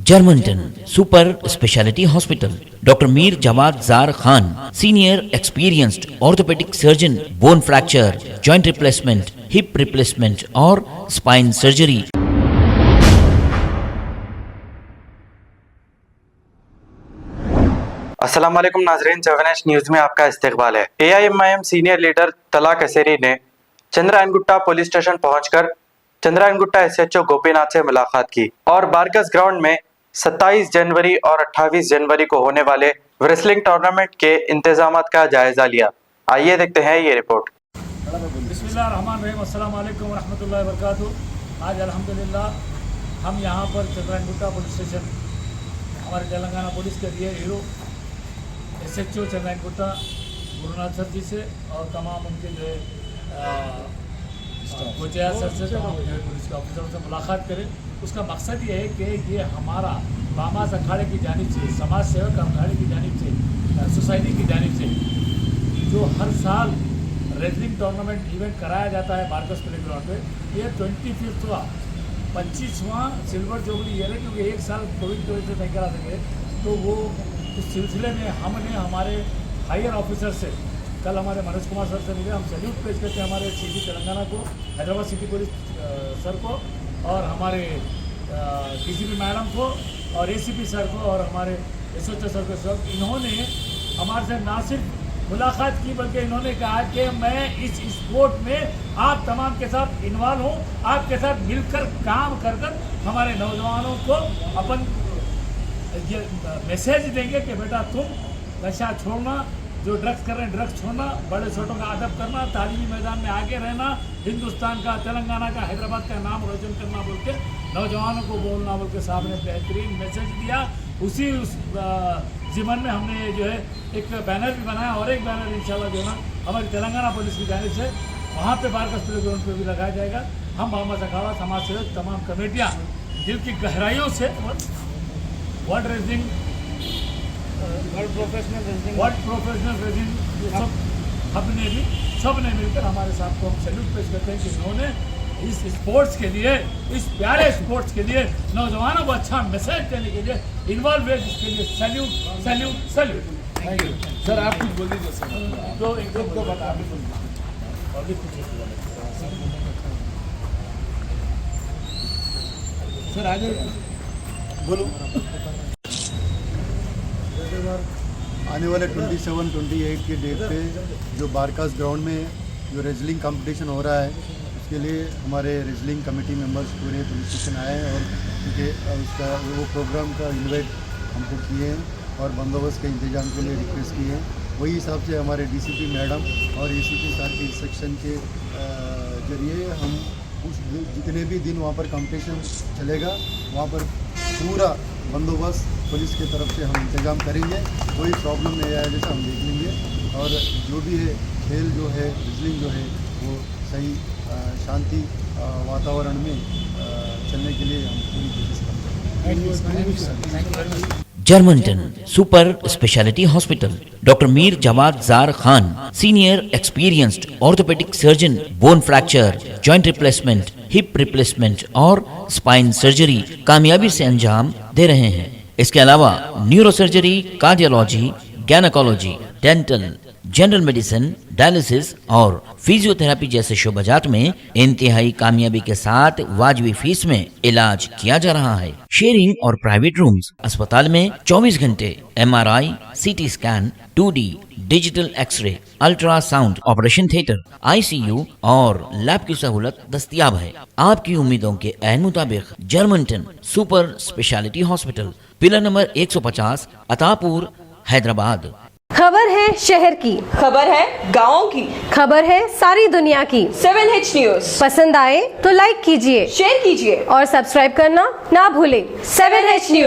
Germanton super speciality hospital, doctor Mir Jawad Jar Khan, senior experienced orthopaedic surgeon, bone fracture, joint replacement, hip replacement और spine surgery. अस्सलाम वालेकुम नाज़रीन, 7H news में आपका इस्तकबाल है। AIMIM सीनियर लीडर तला कसेरी ने चंद्रायनगुट्टा पुलिस स्टेशन पहुंचकर चंद्रायनगुट्टा SHO गोपीनाथ से मुलाकात की और बारकस ग्राउंड में 27 जनवरी और 28 जनवरी को होने वाले रेसलिंग टूर्नामेंट के इंतजामात का जायजा लिया। आइए देखते हैं ये रिपोर्ट। बिस्मिल्लाहिर्रहमानिर्रहीम, अस्सलाम वालेकुम रहमतुल्लाहि व बरकातुहू। आज अल्हम्दुलिल्लाह हम यहाँ पर चंद्रायनगुट्टा पुलिस स्टेशन हमारे तेलंगाना पुलिस के लिए hero SHO Chandrayangutta Gurunath sir ji से और तमाम उनके जो है कोचिया सर से, तमाम जो है पुलिस के ऑफिसरों से मुलाकात करें। उसका मकसद ये है कि ये हमारा बामास अखाड़े की जानिब से, समाज सेवक अखाड़े की जानिब से, सोसाइटी की जानिब से जो हर साल रेसलिंग टूर्नामेंट इवेंट कराया जाता है बारकस प्ले ग्राउंड पे, ये 25वां 25वां सिल्वर जुबली ईयर है, क्योंकि एक साल कोविड की वजह से नहीं करा सके। तो वो उस सिलसिले में हमने हमारे हायर ऑफिसर से कल हमारे मनोज कुमार सर से मिले। हम सैल्यूट पेश करते हैं हमारे CP तेलंगाना को, हैदराबाद सिटी पुलिस सर को और हमारे DCP मैडम को और ACP सर को और हमारे SHO सर को। सब इन्होंने हमारे से ना सिर्फ मुलाकात की बल्कि इन्होंने कहा कि मैं इस स्पोर्ट में आप तमाम के साथ इन्वॉल्व हूँ, आपके साथ मिलकर काम कर कर हमारे नौजवानों को अपन ये मैसेज देंगे कि बेटा तुम नशा छोड़ना, जो ड्रग्स कर रहे हैं ड्रग्स छोड़ना, बड़े छोटों का अदब करना, तालीमी मैदान में आगे रहना, हिंदुस्तान का, तेलंगाना का, हैदराबाद का नाम रोशन करना बोल के नौजवानों को बोलना बोल के साहब ने बेहतरीन मैसेज दिया। उसी उस ज़िमन में हमने जो है एक बैनर भी बनाया और एक बैनर इंशाल्लाह जो है हमारी तेलंगाना पुलिस की जानिब से वहाँ पे बारकस प्ले ग्राउंड पर भी लगाया जाएगा। हम बामास अखाड़ा, समाज सेवक, तमाम कमेटियाँ दिल की गहराइयों से वर्ल्ड प्रोफेशनल रेसलिंग सब ने मिलकर हमारे साथ को हम सैल्यूट पेश करते हैं कि इन्होंने इस स्पोर्ट्स के लिए, इस प्यारे स्पोर्ट्स के लिए नौजवानों को अच्छा मैसेज देने के लिए इन्वॉल्व है, जिसके लिए salute salute salute. Thank you sir. आप कुछ बोल दीजिए सर। तो एक दो बात आप भी बोलिए और भी कुछ सर आगे बोलो। आने वाले 27-28 के डेट पे जो बारकास ग्राउंड में जो रेसलिंग कंपटीशन हो रहा है, उसके लिए हमारे रेसलिंग कमेटी मेंबर्स पूरे पुलिस स्टेशन आए हैं और उनके उसका वो प्रोग्राम का इन्वाइट हमको किए हैं और बंदोबस्त के इंतजाम के लिए रिक्वेस्ट किए हैं। वही हिसाब से हमारे DCP मैडम और ACP सर के इंस्ट्रक्शन के जरिए हम उस जितने भी दिन वहाँ पर कंपटीशन चलेगा वहाँ पर पूरा बंदोबस्त पुलिस की तरफ से हम इंतजाम करेंगे। कोई प्रॉब्लम नहीं आया जैसा हम देख लेंगे और जो भी है खेल जो है रेसलिंग जो है वो सही शांति वातावरण में चलने के लिए हम पूरी कोशिश करेंगे। Germanten super speciality hospital, doctor Mir Jawad Jar Khan, senior experienced orthopaedic surgeon, bone fracture, joint replacement, hip replacement और स्पाइन सर्जरी कामयाबी से अंजाम दे रहे हैं। इसके अलावा neuro surgery, cardiology, gynaecology, dental, general medicine, dialysis और फिजियोथेरेपी जैसे शोबाजात में इंतहाई कामयाबी के साथ वाजिबी फीस में इलाज किया जा रहा है। शेयरिंग और प्राइवेट रूम्स, अस्पताल में 24 घंटे MRI, CT scan, 2D digital X ray, ultrasound, operation theatre, ICU और लैब की सहूलत दस्तयाब है। आपकी उम्मीदों के ऐन मुताबिक Germanten super speciality hospital, pillar number 150, Attapur, Hyderabad. खबर है शहर की, खबर है गाँव की, खबर है सारी दुनिया की। 7H न्यूज़ पसंद आए तो लाइक कीजिए, शेयर कीजिए और सब्सक्राइब करना ना भूलें। 7H news.